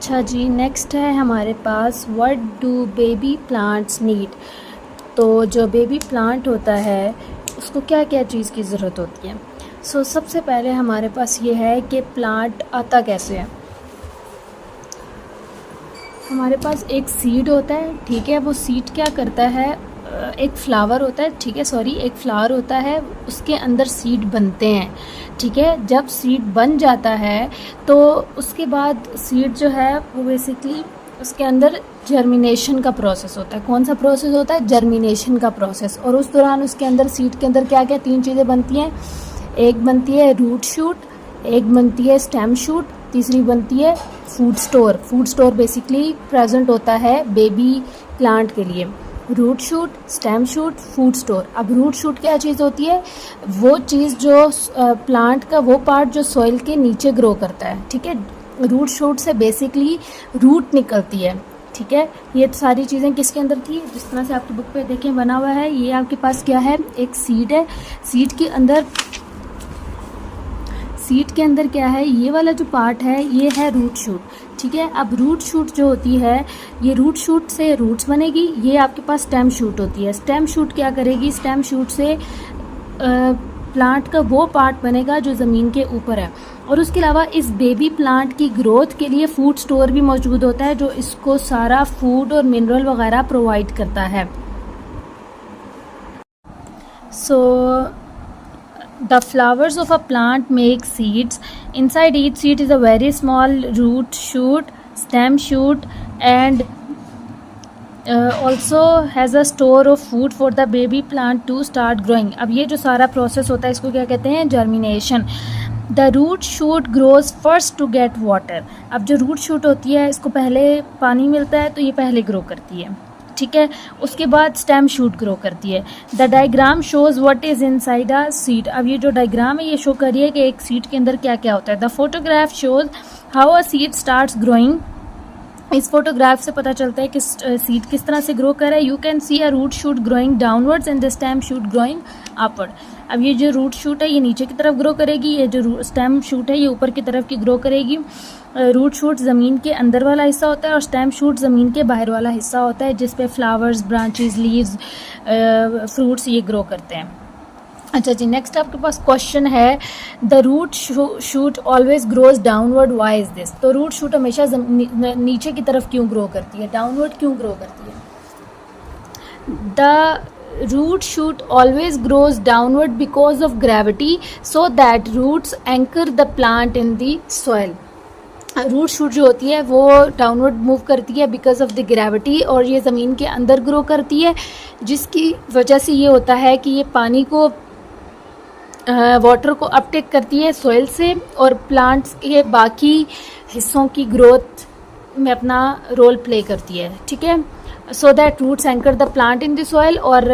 अच्छा जी, नेक्स्ट है हमारे पास what do baby plants need. तो जो बेबी प्लांट होता है उसको क्या क्या चीज़ की ज़रूरत होती है। सबसे पहले हमारे पास ये है कि प्लांट आता कैसे है। हमारे पास एक सीड होता है, ठीक है। वो सीड क्या करता है, एक फ्लावर होता है, ठीक है, एक फ्लावर होता है, उसके अंदर सीड बनते हैं, ठीक है। जब सीड बन जाता है तो उसके बाद सीड जो है वो बेसिकली उसके अंदर जर्मिनेशन का प्रोसेस होता है। कौन सा प्रोसेस होता है? जर्मिनेशन का प्रोसेस। और उस दौरान उसके अंदर सीड के अंदर क्या क्या 3 चीज़ें बनती हैं। एक बनती है रूट शूट, एक बनती है स्टेम शूट, तीसरी बनती है food store. Food store basically present होता है बेबी प्लांट के लिए। Root shoot, stem shoot, food store. अब रूट शूट क्या चीज़ होती है? वो चीज़ जो प्लांट का वो पार्ट जो सॉइल के नीचे ग्रो करता है, ठीक है। रूट शूट से बेसिकली रूट निकलती है, ठीक है। ये सारी चीज़ें किसके अंदर थी? जिस तरह से आपकी बुक पे देखें बना हुआ है, ये आपके पास क्या है? एक सीड है। सीड के अंदर क्या है? ये वाला जो पार्ट है ये है रूट शूट, ठीक है। अब रूट शूट जो होती है, ये रूट शूट से रूट्स बनेगी। ये आपके पास स्टेम शूट होती है। स्टेम शूट क्या करेगी? स्टेम शूट से प्लांट का वो पार्ट बनेगा जो ज़मीन के ऊपर है। और उसके अलावा इस बेबी प्लांट की ग्रोथ के लिए फूड स्टोर भी मौजूद होता है जो इसको सारा फूड और मिनरल वगैरह प्रोवाइड करता है। The flowers of a plant make seeds. Inside each seed is a very small root shoot, stem shoot, and also has a store of food for the baby plant to start growing. अब ये जो सारा process होता है इसको क्या कहते हैं? Germination. The root shoot grows first to get water. अब जो रूट शूट होती है इसको पहले पानी मिलता है तो ये पहले ग्रो करती है, ठीक है। उसके बाद स्टेम शूट ग्रो करती है। The diagram shows what is inside a seed. अब ये जो डायग्राम है ये शो कर रही है कि एक सीड के अंदर क्या क्या होता है। The photograph shows how a seed starts growing. इस फोटोग्राफ से पता चलता है कि सीड किस तरह से ग्रो कर रहा है। You can see a root shoot growing downwards and the stem shoot growing upward. अब ये जो रूट शूट है ये नीचे की तरफ ग्रो करेगी, ये जो स्टेम शूट है ये ऊपर की तरफ की ग्रो करेगी। रूट शूट ज़मीन के अंदर वाला हिस्सा होता है और स्टेम शूट ज़मीन के बाहर वाला हिस्सा होता है जिस पे फ्लावर्स, ब्रांचेस, लीव्स, फ्रूट्स ये ग्रो करते हैं। अच्छा जी, नेक्स्ट आपके पास क्वेश्चन है, the root shoot always grows downward, why is this. तो रूट शूट हमेशा नीचे की तरफ क्यों ग्रो करती है, डाउनवर्ड क्यों ग्रो करती है? The root shoot always grows downward because of gravity so that roots anchor the plant in the soil. Root shoot जो होती है वो डाउनवर्ड मूव करती है बिकॉज ऑफ द ग्रेविटी और ये ज़मीन के अंदर ग्रो करती है, जिसकी वजह से ये होता है कि ये पानी को वाटर को अपटेक करती है सॉइल से और प्लांट्स के बाकी हिस्सों की ग्रोथ में अपना रोल प्ले करती है, ठीक है। So that roots anchor the plant in the soil. और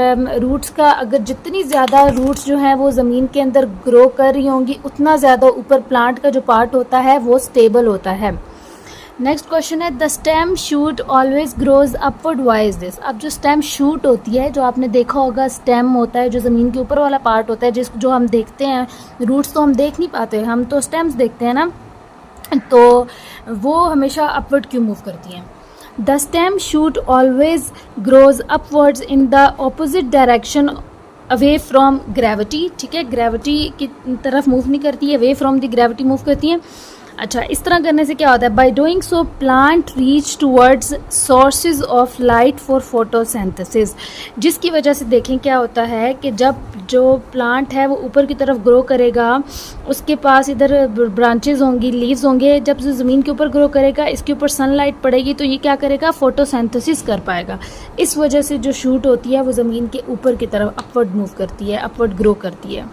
रूट्स का अगर जितनी ज़्यादा रूट्स जो हैं वो ज़मीन के अंदर ग्रो कर रही होंगी उतना ज़्यादा ऊपर प्लांट का जो पार्ट होता है वो स्टेबल होता है। नेक्स्ट क्वेश्चन है, the stem shoot always grows upward, why is this. अब जो स्टेम शूट होती है, जो आपने देखा होगा स्टेम होता है जो ज़मीन के ऊपर वाला पार्ट होता है जो हम देखते हैं, रूट्स तो हम देख नहीं पाते, हम तो स्टेम्स देखते हैं ना, तो वो हमेशा अपवर्ड क्यों मूव करती हैं? The stem shoot always grows upwards in the opposite direction away from gravity, ठीक है। ग्रेविटी की तरफ मूव नहीं करती है, away from the gravity move करती है। अच्छा, इस तरह करने से क्या होता है? By doing so plant reach towards sources of light for photosynthesis. जिसकी वजह से देखें क्या होता है कि जब जो प्लांट है वो ऊपर की तरफ ग्रो करेगा, उसके पास इधर ब्रांचेज होंगी, लीव्स होंगे, जब जो ज़मीन के ऊपर ग्रो करेगा इसके ऊपर सनलाइट पड़ेगी तो ये क्या करेगा? फोटोसिंथेसिस कर पाएगा। इस वजह से जो शूट होती है वो ज़मीन के ऊपर की तरफ अपवर्ड मूव करती है, अपवर्ड ग्रो करती है।